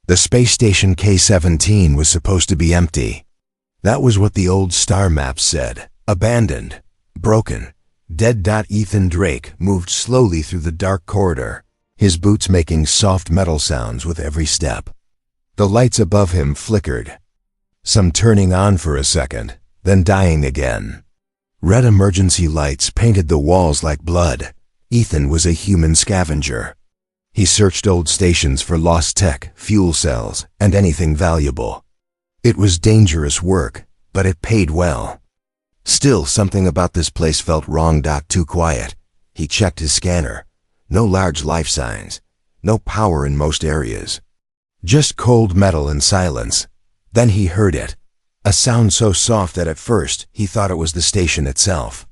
The space station K-17 was supposed to be empty. That was what the old star maps said. Abandoned. Broken. Dead. Ethan Drake moved slowly through the dark corridor, his boots making soft metal sounds with every step. The lights above him flickered, some turning on for a second, then dying again. Red emergency lights painted the walls like blood. Ethan was a human scavenger. He searched old stations for lost tech, fuel cells, and anything valuable. It was dangerous work, but it paid well. Still, something about this place felt wrong. Too quiet. He checked his scanner. No large life signs. No power in most areas. Just cold metal and silence. Then he heard it. A sound so soft that at first he thought it was the station itself.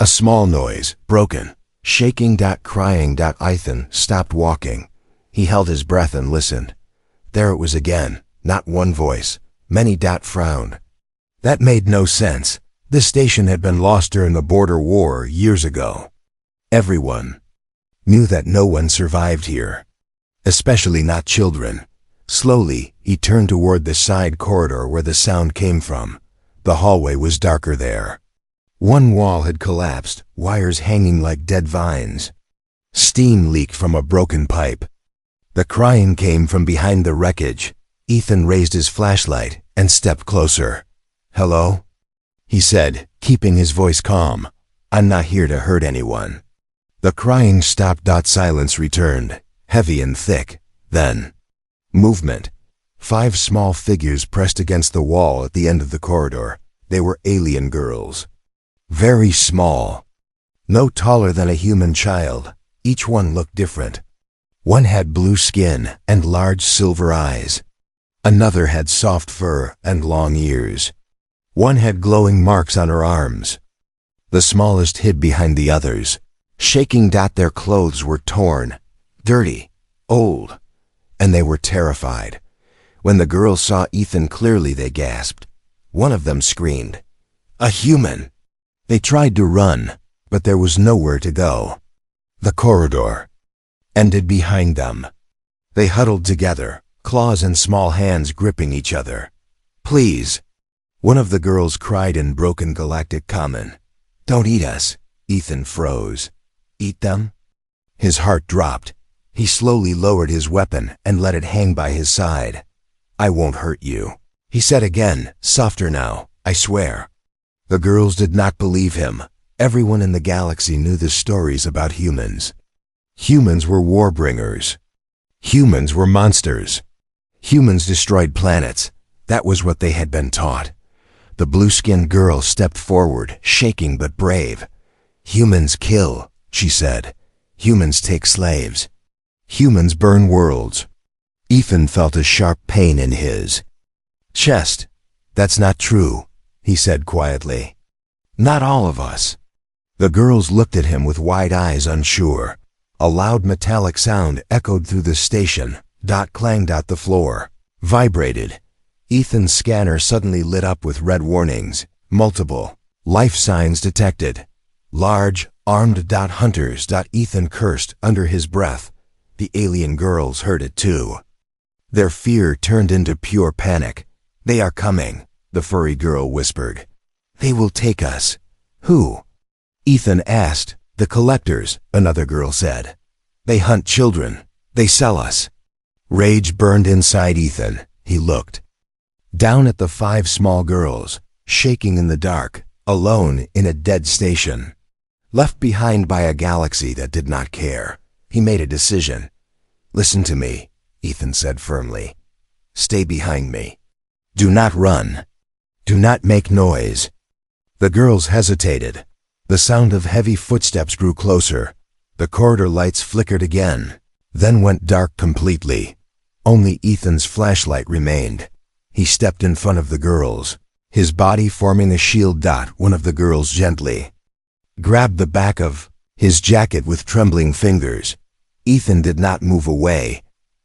A small noise, broken, shaking. Crying. Ethan stopped walking. He held his breath and listened. There it was again. Not one voice. Many. Frowned. That made no sense. This station had been lost during the border war years ago. Everyone knew that no one survived here, especially not children. Slowly, he turned toward the side corridor where the sound came from. The hallway was darker there. One wall had collapsed, wires hanging like dead vines. Steam leaked from a broken pipe. The crying came from behind the wreckage. Ethan raised his flashlight and stepped closer. "Hello?" he said, keeping his voice calm. "I'm not here to hurt anyone." The crying stopped. Silence returned, heavy and thick. Then, movement. 5 small figures pressed against the wall at the end of the corridor. They were alien girls. Very small. No taller than a human child. Each one looked different. One had blue skin and large silver eyes. Another had soft fur and long ears. One had glowing marks on her arms. The smallest hid behind the others, shaking. Their clothes were torn, dirty, old, and they were terrified. When the girls saw Ethan clearly, they gasped. One of them screamed, "A human!" They tried to run, but there was nowhere to go. The corridor ended behind them. They huddled together, claws and small hands gripping each other. "Please," one of the girls cried in broken galactic common. "Don't eat us." Ethan froze. "Eat them?" His heart dropped. He slowly lowered his weapon and let it hang by his side. "I won't hurt you," he said again, softer now. "I swear." The girls did not believe him. Everyone in the galaxy knew the stories about humans. Humans were warbringers. Humans were monsters. Humans destroyed planets. That was what they had been taught. The blue-skinned girl stepped forward, shaking but brave. "Humans kill," she said. "Humans take slaves. Humans burn worlds." Ethan felt a sharp pain in his chest. "That's not true," he said quietly. "Not all of us." The girls looked at him with wide eyes, unsure. A loud metallic sound echoed through the station. Clanged. The floor vibrated. Ethan's scanner suddenly lit up with red warnings. Multiple life signs detected. Large, armed hunters. Ethan cursed under his breath. The alien girls heard it too. Their fear turned into pure panic. "They are coming," the furry girl whispered. "They will take us." "Who?" Ethan asked. "The collectors," another girl said. "They hunt children. They sell us." Rage burned inside Ethan. He looked down at the 5 small girls, shaking in the dark, alone in a dead station. Left behind by a galaxy that did not care. He made a decision. "Listen to me," Ethan said firmly. "Stay behind me. Do not run. Do not make noise." The girls hesitated. The sound of heavy footsteps grew closer. The corridor lights flickered again, then went dark completely. Only Ethan's flashlight remained. He stepped in front of the girls, his body forming a shield. One of the girls gently grabbed the back of his jacket with trembling fingers. Ethan did not move away.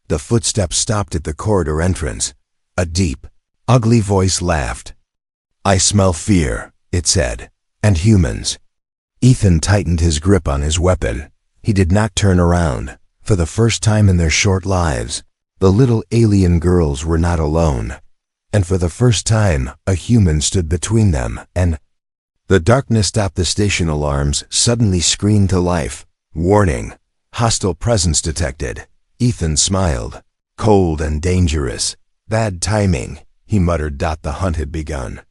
The footsteps stopped at the corridor entrance. A deep, ugly voice laughed. "I smell fear," it said, "and humans." Ethan tightened his grip on his weapon. He did not turn around. For the first time in their short lives, The little alien girls were not alone, and for the first time, a human stood between them, and the darkness stopped. The station alarms suddenly screamed to life. Warning, hostile presence detected. Ethan smiled. Cold and dangerous. Bad timing, he muttered. The hunt had begun.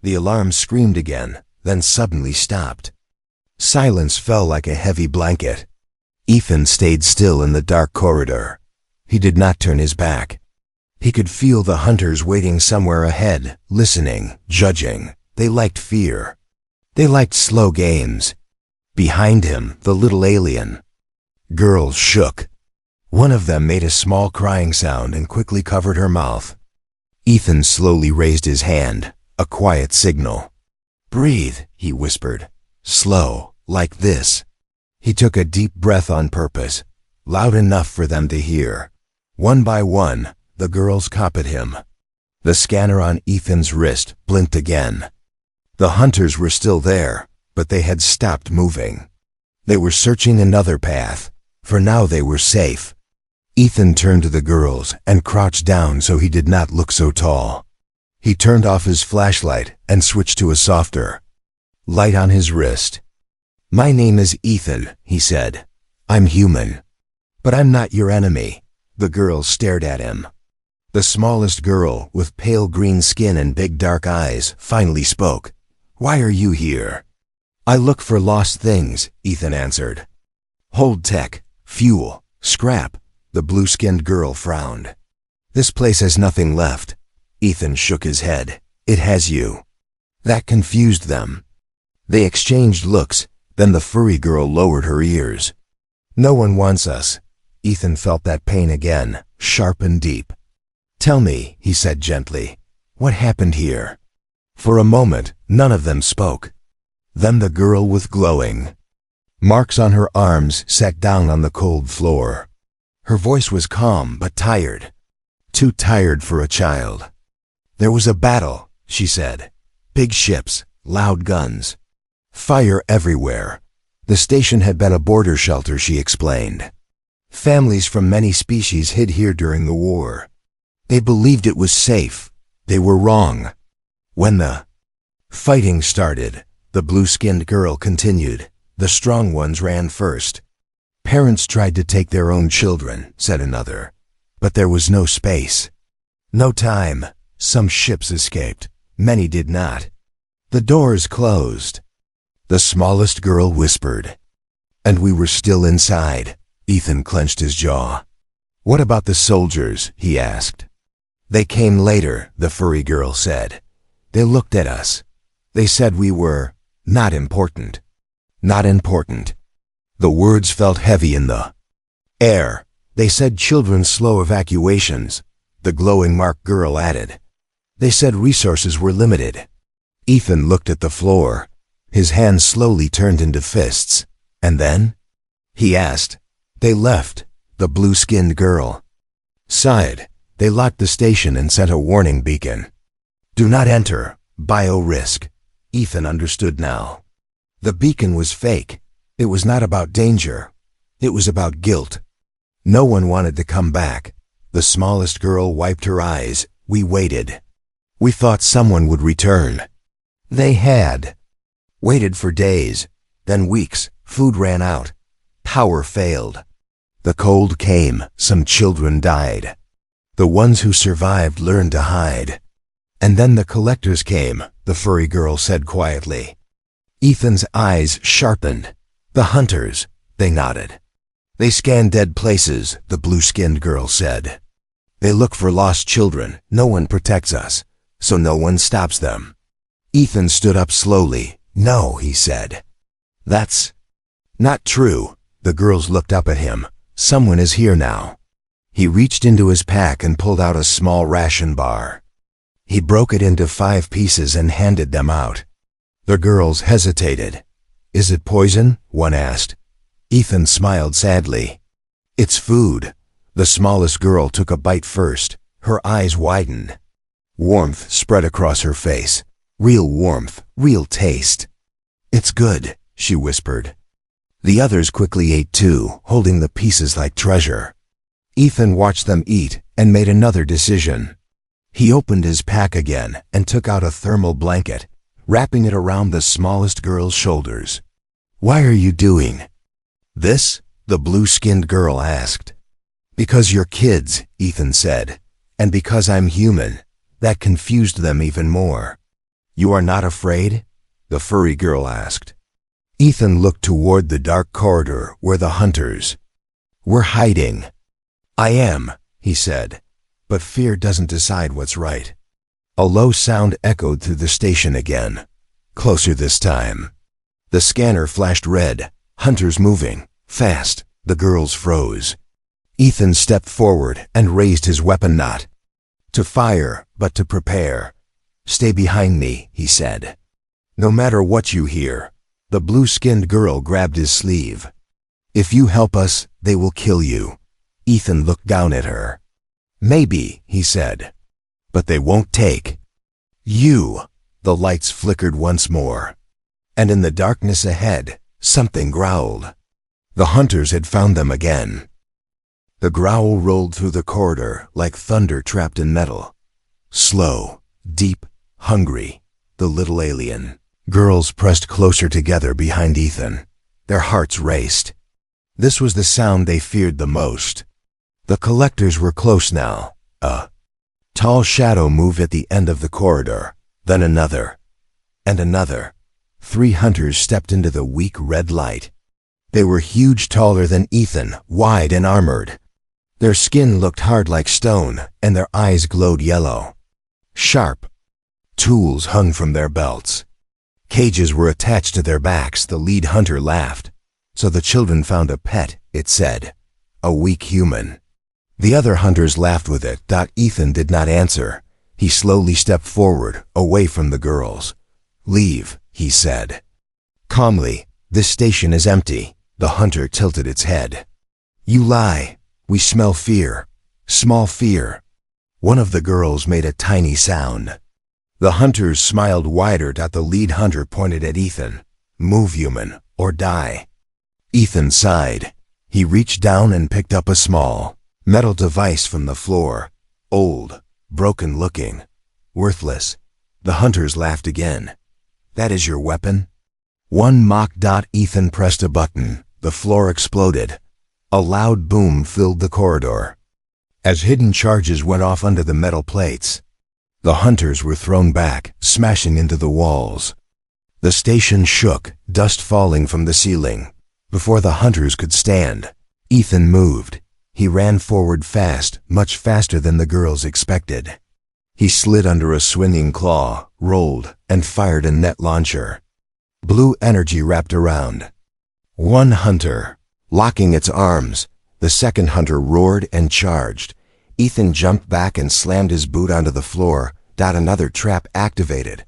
The alarm screamed again, then suddenly stopped. Silence fell like a heavy blanket. Ethan stayed still in the dark corridor. He did not turn his back. He could feel the hunters waiting somewhere ahead, listening, judging. They liked fear. They liked slow games. Behind him, the little alien girls shook. One of them made a small crying sound and quickly covered her mouth. Ethan slowly raised his hand, a quiet signal. "Breathe," he whispered. "Slow, like this." He took a deep breath on purpose, loud enough for them to hear. One by one, the girls copied him. The scanner on Ethan's wrist blinked again. The hunters were still there, but they had stopped moving. They were searching another path, for now they were safe. Ethan turned to the girls and crouched down so he did not look so tall. He turned off his flashlight and switched to a softer light on his wrist. "My name is Ethan," he said. "I'm human. But I'm not your enemy." The girls stared at him. The smallest girl, with pale green skin and big dark eyes, finally spoke. "Why are you here?" "I look for lost things," Ethan answered. "Hold tech, fuel, scrap." The blue-skinned girl frowned. "This place has nothing left." Ethan shook his head. "It has you." That confused them. They exchanged looks, then the furry girl lowered her ears. "No one wants us." Ethan felt that pain again, sharp and deep. "Tell me," he said gently, "what happened here?" For a moment, none of them spoke. Then the girl with glowing marks on her arms sat down on the cold floor. Her voice was calm but tired. Too tired for a child. "There was a battle," she said. "Big ships, loud guns. Fire everywhere. The station had been a border shelter," she explained. "Families from many species hid here during the war. They believed it was safe. They were wrong. When the fighting started," the blue-skinned girl continued, "the strong ones ran first. Parents tried to take their own children," said another. "But there was no space. No time. Some ships escaped. Many did not. The doors closed." The smallest girl whispered. "And we were still inside." Ethan clenched his jaw. "What about the soldiers?" he asked. "They came later," the furry girl said. "They looked at us. They said we were not important." Not important. The words felt heavy in the air. "They said children slow evacuations," the glowing mark girl added. "They said resources were limited." Ethan looked at the floor. His hands slowly turned into fists. "And then?" he asked. "They left," the blue-skinned girl sighed. "They locked the station and sent a warning beacon. Do not enter. Bio-risk." Ethan understood now. The beacon was fake. It was not about danger. It was about guilt. No one wanted to come back. The smallest girl wiped her eyes. "We waited. We thought someone would return." They had. Waited for days, then weeks. Food ran out. Power failed. The cold came. Some children died. The ones who survived learned to hide. "And then the collectors came," the furry girl said quietly. Ethan's eyes sharpened. "The hunters," they nodded. "They scan dead places," the blue-skinned girl said. "They look for lost children. No one protects us, so no one stops them." Ethan stood up slowly. "No," he said. "That's not true." The girls looked up at him. "Someone is here now." He reached into his pack and pulled out a small ration bar. He broke it into 5 pieces and handed them out. The girls hesitated. "Is it poison?" one asked. Ethan smiled sadly. "It's food." The smallest girl took a bite first. Her eyes widened. Warmth spread across her face. Real warmth, real taste. "It's good," she whispered. The others quickly ate too, holding the pieces like treasure. Ethan watched them eat, and made another decision. He opened his pack again and took out a thermal blanket, wrapping it around the smallest girl's shoulders. "Why are you doing this?" the blue-skinned girl asked. "Because you're kids," Ethan said, "and because I'm human." That confused them even more. "You are not afraid?" the furry girl asked. Ethan looked toward the dark corridor where the hunters were hiding. "I am," he said, "but fear doesn't decide what's right." A low sound echoed through the station again, closer this time. The scanner flashed red. "Hunters moving. Fast." The girls froze. Ethan stepped forward and raised his weapon, not to fire, but to prepare. "Stay behind me," he said. "No matter what you hear." The blue-skinned girl grabbed his sleeve. "If you help us, they will kill you." Ethan looked down at her. "Maybe," he said, "but they won't take you." The lights flickered once more, and in the darkness ahead, something growled. The hunters had found them again. The growl rolled through the corridor like thunder trapped in metal. Slow, deep, hungry, the little alien. Girls pressed closer together behind Ethan. Their hearts raced. This was the sound they feared the most. The collectors were close now. A tall shadow moved at the end of the corridor, then another, and another. 3 hunters stepped into the weak red light. They were huge, taller than Ethan, wide and armored. Their skin looked hard like stone, and their eyes glowed yellow. Sharp tools hung from their belts. Cages were attached to their backs. The lead hunter laughed. "So the children found a pet," it said. "A weak human." The other hunters laughed with it. Ethan did not answer. He slowly stepped forward, away from the girls. "Leave," he said. Calmly, "This station is empty." The hunter tilted its head. "You lie. We smell fear. Small fear." One of the girls made a tiny sound. The hunters smiled wider. The lead hunter pointed at Ethan. "Move, human, or die." Ethan sighed. He reached down and picked up a small metal device from the floor. Old, broken looking, worthless. The hunters laughed again. "That is your weapon?" One mock. Ethan pressed a button. The floor exploded. A loud boom filled the corridor, as hidden charges went off under the metal plates. The hunters were thrown back, smashing into the walls. The station shook, dust falling from the ceiling. Before the hunters could stand, Ethan moved. He ran forward fast, much faster than the girls expected. He slid under a swinging claw, rolled, and fired a net launcher. Blue energy wrapped around one hunter, locking its arms. The second hunter roared and charged. Ethan jumped back and slammed his boot onto the floor. Another trap activated.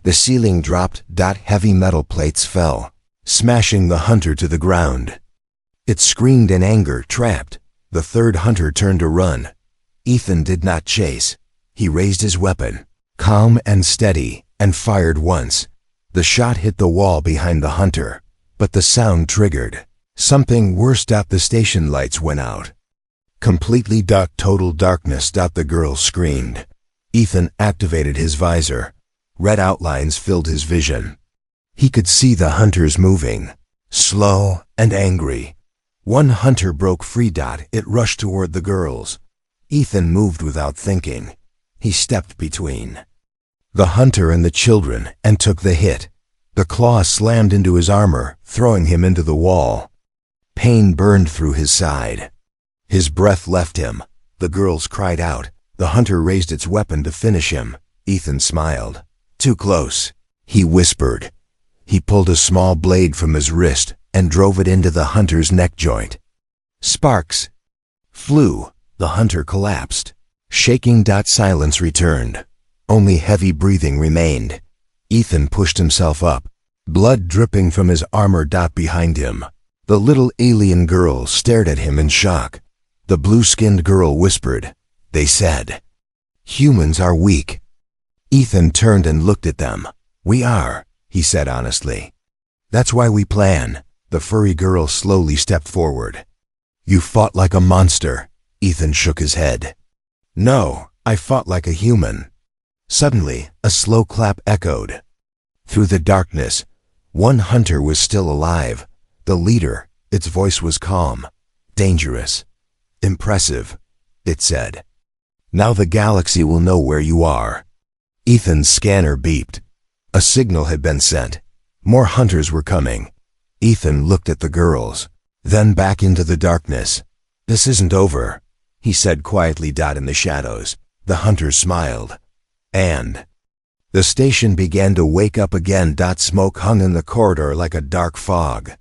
The ceiling dropped. Heavy metal plates fell, smashing the hunter to the ground. It screamed in anger, trapped. The third hunter turned to run. Ethan did not chase. He raised his weapon, calm and steady, and fired once. The shot hit the wall behind the hunter, but the sound triggered something worse. The station lights went out. Completely dark, total darkness. The girl screamed. Ethan activated his visor. Red outlines filled his vision. He could see the hunters moving, slow and angry. One hunter broke free. It rushed toward the girls. Ethan moved without thinking. He stepped between the hunter and the children and took the hit. The claw slammed into his armor, throwing him into the wall. Pain burned through his side. His breath left him. The girls cried out. The hunter raised its weapon to finish him. Ethan smiled. "Too close," he whispered. He pulled a small blade from his wrist and drove it into the hunter's neck joint. Sparks flew. The hunter collapsed. Shaking. Silence returned. Only heavy breathing remained. Ethan pushed himself up, blood dripping from his armor. Behind him, the little alien girl stared at him in shock. The blue-skinned girl whispered, "They said humans are weak." Ethan turned and looked at them. "We are," he said honestly. "That's why we plan." The furry girl slowly stepped forward. "You fought like a monster." Ethan shook his head. No, I fought like a human. Suddenly, a slow clap echoed. Through the darkness, one hunter was still alive. The leader. Its voice was calm, dangerous, impressive. It said, "Now the galaxy will know where you are." Ethan's scanner beeped. A signal had been sent. More hunters were coming. Ethan looked at the girls, then back into the darkness. "This isn't over," he said quietly. In the shadows, the hunters smiled. And the station began to wake up again. Smoke hung in the corridor like a dark fog.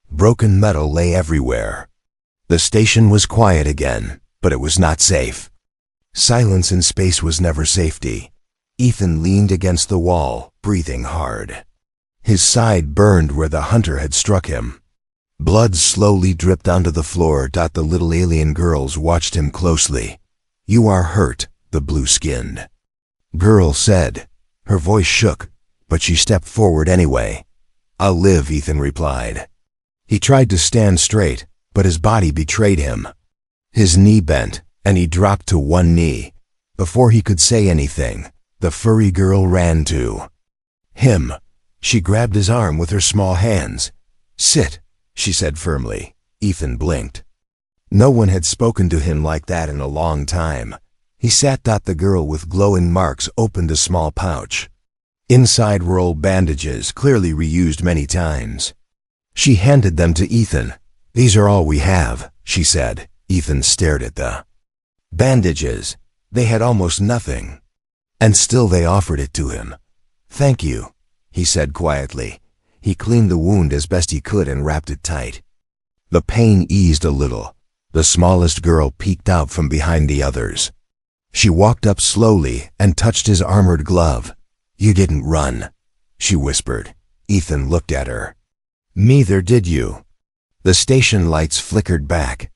Broken metal lay everywhere. The station was quiet again, but it was not safe. Silence in space was never safety. Ethan leaned against the wall, breathing hard. His side burned where the hunter had struck him. Blood slowly dripped onto the floor. The little alien girls watched him closely. "You are hurt," the blue-skinned girl said. Her voice shook, but she stepped forward anyway. "I'll live," Ethan replied. He tried to stand straight, but his body betrayed him. His knee bent, and he dropped to one knee. Before he could say anything, the furry girl ran to him. She grabbed his arm with her small hands. "Sit," she said firmly. Ethan blinked. No one had spoken to him like that in a long time. He sat. The girl with glowing marks opened a small pouch. Inside were old bandages, clearly reused many times. She handed them to Ethan. "These are all we have," she said. Ethan stared at the bandages. They had almost nothing. And still they offered it to him. "Thank you," he said quietly. He cleaned the wound as best he could and wrapped it tight. The pain eased a little. The smallest girl peeked out from behind the others. She walked up slowly and touched his armored glove. "You didn't run," she whispered. Ethan looked at her. "Neither did you." The station lights flickered back,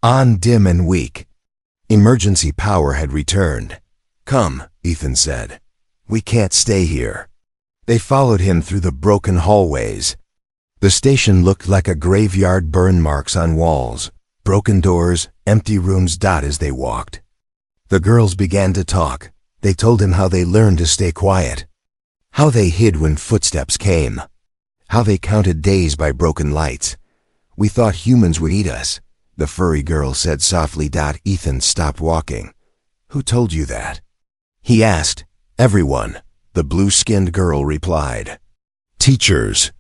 on dim and weak. Emergency power had returned. "Come," Ethan said. "We can't stay here." They followed him through the broken hallways. The station looked like a graveyard, burn marks on walls, broken doors, empty rooms. As they walked, the girls began to talk. They told him how they learned to stay quiet, how they hid when footsteps came, how they counted days by broken lights. "We thought humans would eat us," the furry girl said softly. Ethan stopped walking. "Who told you that?" he asked. "Everyone," the blue-skinned girl replied. "Teachers,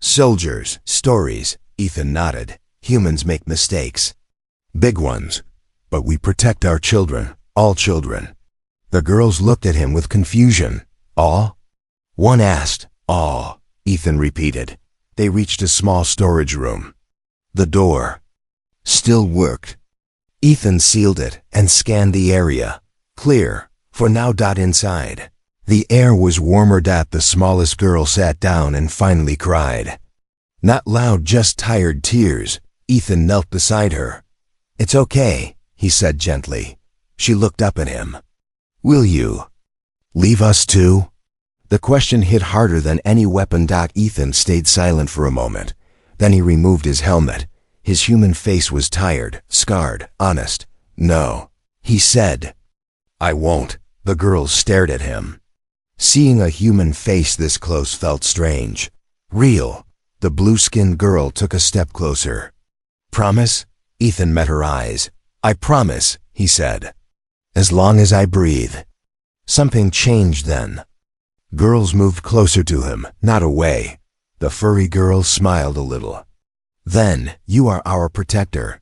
soldiers, stories." Ethan nodded. "Humans make mistakes. Big ones. But we protect our children, all children." The girls looked at him with confusion. "All?" one asked. "All," Ethan repeated. They reached a small storage room. The door still worked. Ethan sealed it and scanned the area. Clear, for now. Inside, the air was warmer. The smallest girl sat down and finally cried. Not loud, just tired tears. Ethan knelt beside her. "It's okay," he said gently. She looked up at him. "Will you leave us too?" The question hit harder than any weapon. Ethan stayed silent for a moment. Then he removed his helmet. His human face was tired, scarred, honest. "No," he said. "I won't." The girls stared at him. Seeing a human face this close felt strange. Real. The blue-skinned girl took a step closer. "Promise?" Ethan met her eyes. "I promise," he said. "As long as I breathe." Something changed then. Girls moved closer to him, not away. The furry girl smiled a little. "Then, you are our protector."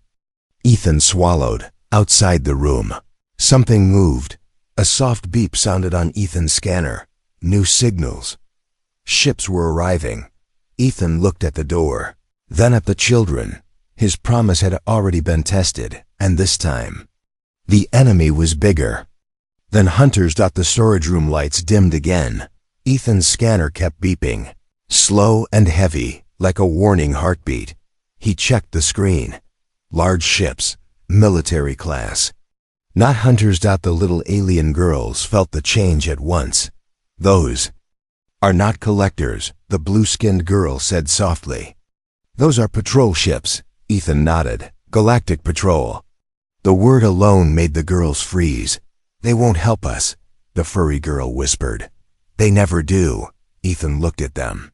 Ethan swallowed. Outside the room, something moved. A soft beep sounded on Ethan's scanner. New signals. Ships were arriving. Ethan looked at the door, then at the children. His promise had already been tested, and this time, the enemy was bigger. Then hunters. The storage room lights dimmed again. Ethan's scanner kept beeping, slow and heavy, like a warning heartbeat. He checked the screen. Large ships, military class. Not hunters. The little alien girls felt the change at once. "Those are not collectors," the blue-skinned girl said softly. "Those are patrol ships." Ethan nodded. "Galactic patrol." The word alone made the girls freeze. "They won't help us," the furry girl whispered. "They never do." Ethan looked at them.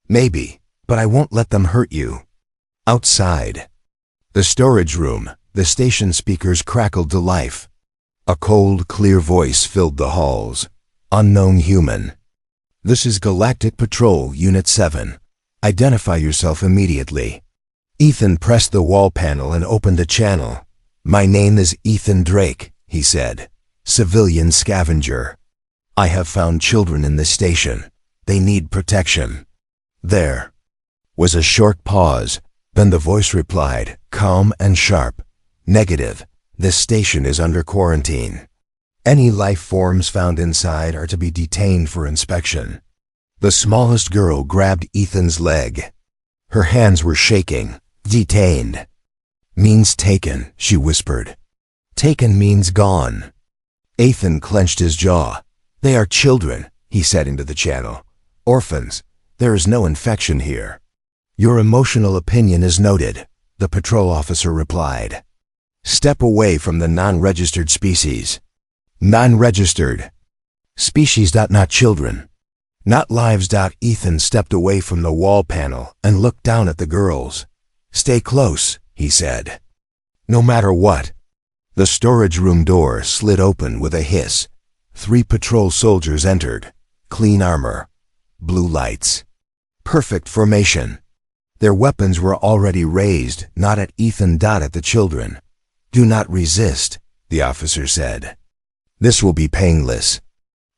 "Maybe, but I won't let them hurt you." Outside the storage room, the station speakers crackled to life. A cold, clear voice filled the halls. "Unknown human. This is Galactic Patrol, Unit 7. Identify yourself immediately." Ethan pressed the wall panel and opened a channel. "My name is Ethan Drake," he said. "Civilian scavenger. I have found children in this station. They need protection." There was a short pause. Then the voice replied, calm and sharp. "Negative. This station is under quarantine. Any life forms found inside are to be detained for inspection." The smallest girl grabbed Ethan's leg. Her hands were shaking. "Detained means taken," she whispered. "Taken means gone." Ethan clenched his jaw. "They are children," he said into the channel. "Orphans. There is no infection here." "Your emotional opinion is noted," the patrol officer replied. "Step away from the non-registered species." Non-registered species. Not children. Not lives. Ethan stepped away from the wall panel and looked down at the girls. "Stay close," he said. "No matter what." The storage room door slid open with a hiss. 3 patrol soldiers entered. Clean armor. Blue lights. Perfect formation. Their weapons were already raised, not at Ethan. At the children. "Do not resist," the officer said. "This will be painless."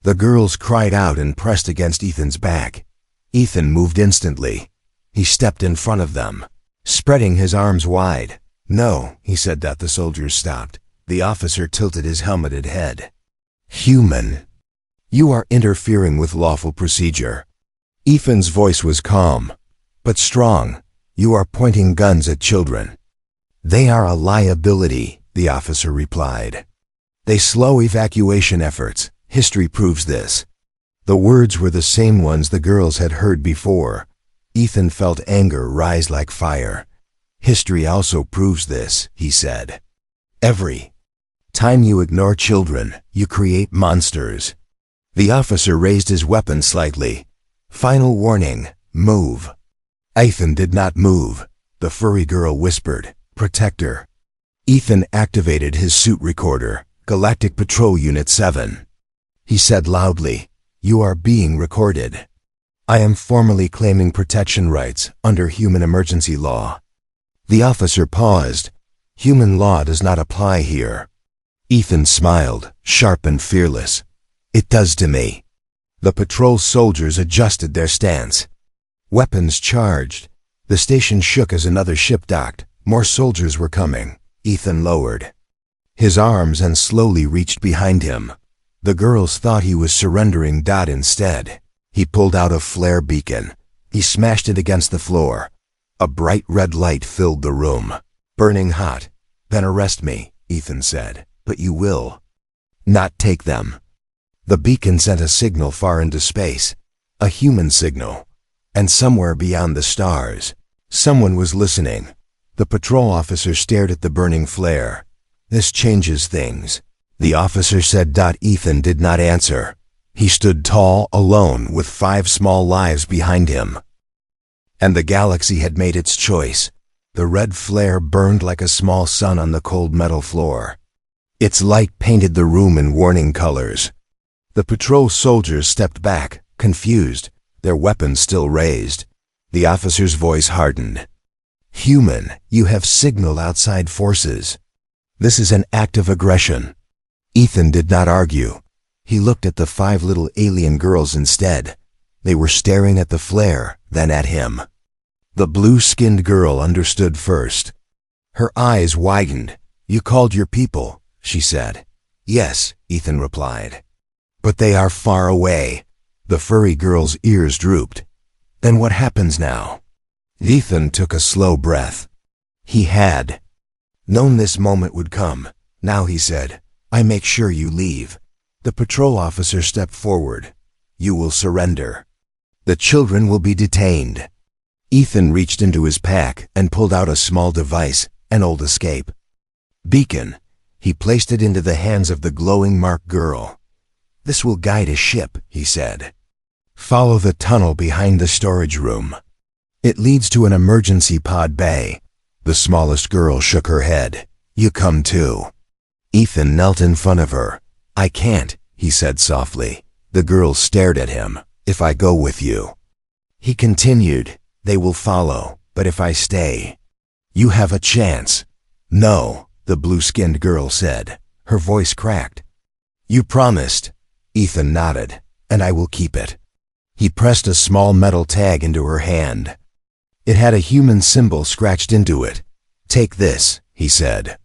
The girls cried out and pressed against Ethan's back. Ethan moved instantly. He stepped in front of them, spreading his arms wide. "No," he said. The soldiers stopped. The officer tilted his helmeted head. "Human, you are interfering with lawful procedure." Ethan's voice was calm, but strong. "You are pointing guns at children." "They are a liability," the officer replied. "They slow evacuation efforts. History proves this." The words were the same ones the girls had heard before. Ethan felt anger rise like fire. "History also proves this," he said. "Every time you ignore children, you create monsters." The officer raised his weapon slightly. "Final warning, move." Ethan did not move. The furry girl whispered, "Protector." Ethan activated his suit recorder. "Galactic Patrol Unit 7. He said loudly, "You are being recorded. I am formally claiming protection rights under human emergency law." The officer paused. "Human law does not apply here." Ethan smiled, sharp and fearless. "It does to me." The patrol soldiers adjusted their stance. Weapons charged. The station shook as another ship docked. More soldiers were coming. Ethan lowered his arms and slowly reached behind him. The girls thought he was surrendering. Instead, he pulled out a flare beacon. He smashed it against the floor. A bright red light filled the room. "Burning hot." "Then arrest me," Ethan said. "But you will not take them." The beacon sent a signal far into space. A human signal. And somewhere beyond the stars, someone was listening. The patrol officer stared at the burning flare. "This changes things," the officer said. Ethan did not answer. He stood tall, alone, with 5 small lives behind him. And the galaxy had made its choice. The red flare burned like a small sun on the cold metal floor. Its light painted the room in warning colors. The patrol soldiers stepped back, confused, their weapons still raised. The officer's voice hardened. "Human, you have signaled outside forces. This is an act of aggression." Ethan did not argue. He looked at the 5 little alien girls instead. They were staring at the flare, then at him. The blue-skinned girl understood first. Her eyes widened. "You called your people," she said. "Yes," Ethan replied. "But they are far away." The furry girl's ears drooped. "Then what happens now?" Ethan took a slow breath. He had known this moment would come. "Now," he said, "I make sure you leave." The patrol officer stepped forward. "You will surrender. The children will be detained." Ethan reached into his pack and pulled out a small device, an old escape beacon. He placed it into the hands of the glowing mark girl. "This will guide a ship," he said. "Follow the tunnel behind the storage room. It leads to an emergency pod bay." The smallest girl shook her head. "You come too." Ethan knelt in front of her. "I can't," he said softly. The girl stared at him. "If I go with you." He continued, "They will follow, but if I stay, you have a chance." "No," the blue-skinned girl said. Her voice cracked. "You promised." Ethan nodded. "And I will keep it." He pressed a small metal tag into her hand. It had a human symbol scratched into it. "Take this," he said.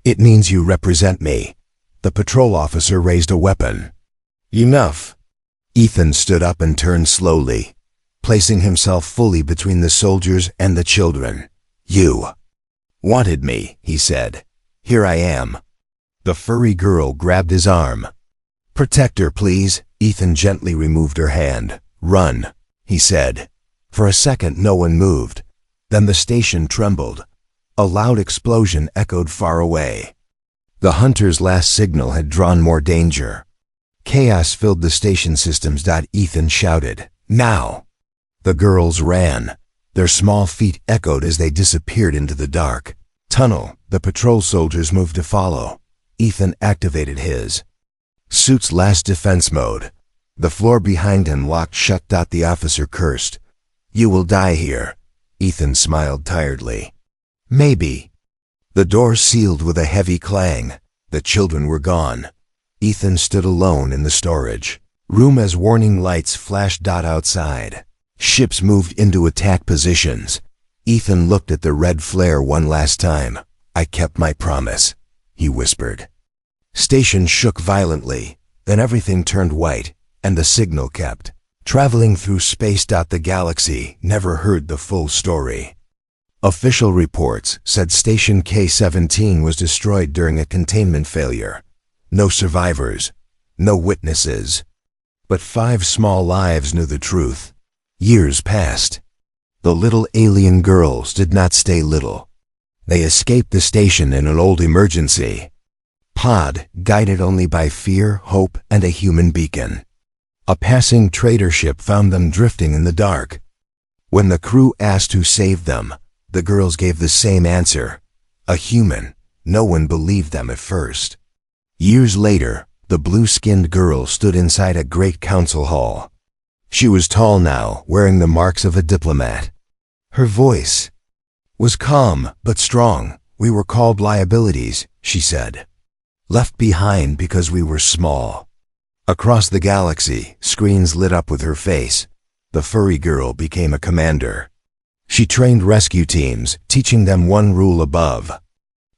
"It means you represent me." The patrol officer raised a weapon. "Enough." Ethan stood up and turned slowly, placing himself fully between the soldiers and the children. "You wanted me," he said. "Here I am." The furry girl grabbed his arm. "Protect her, please." Ethan gently removed her hand. "Run," he said. For a second no one moved. Then the station trembled. A loud explosion echoed far away. The hunter's last signal had drawn more danger. Chaos filled the station systems. Ethan shouted, "Now!" The girls ran. Their small feet echoed as they disappeared into the dark tunnel. The patrol soldiers moved to follow. Ethan activated his suit's last defense mode. The floor behind him locked shut. The officer cursed. "You will die here." Ethan smiled tiredly. "Maybe." The door sealed with a heavy clang. The children were gone. Ethan stood alone in the storage room as warning lights flashed outside. Ships moved into attack positions. Ethan looked at the red flare one last time. "I kept my promise," he whispered. Station shook violently, then everything turned white, and the signal kept traveling through space. The galaxy never heard the full story. Official reports said Station K-17 was destroyed during a containment failure. No survivors, no witnesses. But 5 small lives knew the truth. Years passed. The little alien girls did not stay little. They escaped the station in an old emergency pod, guided only by fear, hope, and a human beacon. A passing trader ship found them drifting in the dark. When the crew asked who saved them, the girls gave the same answer: a human. No one believed them at first. Years later, the blue-skinned girl stood inside a great council hall. She was tall now, wearing the marks of a diplomat. Her voice was calm but strong. "We were called liabilities," she said. "Left behind because we were small." Across the galaxy, screens lit up with her face. The furry girl became a commander. She trained rescue teams, teaching them one rule above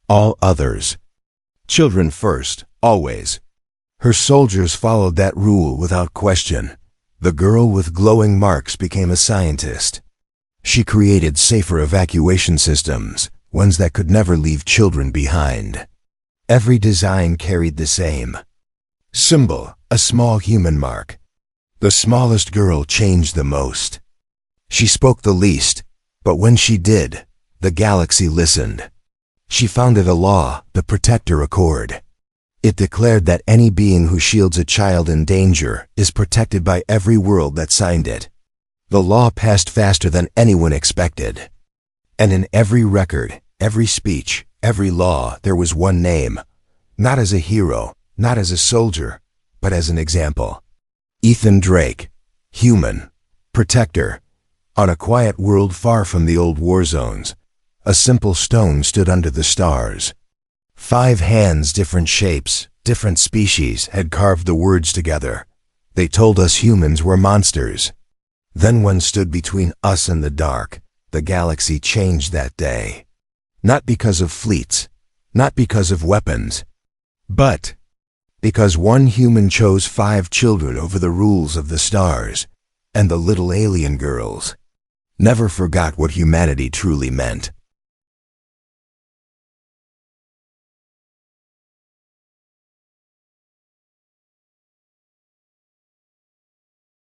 all others: children first, always. Her soldiers followed that rule without question. The girl with glowing marks became a scientist. She created safer evacuation systems, ones that could never leave children behind. Every design carried the same symbol, a small human mark. The smallest girl changed the most. She spoke the least, but when she did, the galaxy listened. She founded a law, the Protector Accord. It declared that any being who shields a child in danger is protected by every world that signed it. The law passed faster than anyone expected. And in every record, every speech, every law, there was one name. Not as a hero, not as a soldier, but as an example. Ethan Drake, human, protector. On a quiet world far from the old war zones, a simple stone stood under the stars. 5 hands, different shapes, different species, had carved the words together. They told us humans were monsters. Then one stood between us and the dark. The galaxy changed that day. Not because of fleets, not because of weapons, but because one human chose 5 children over the rules of the stars, and the little alien girls never forgot what humanity truly meant.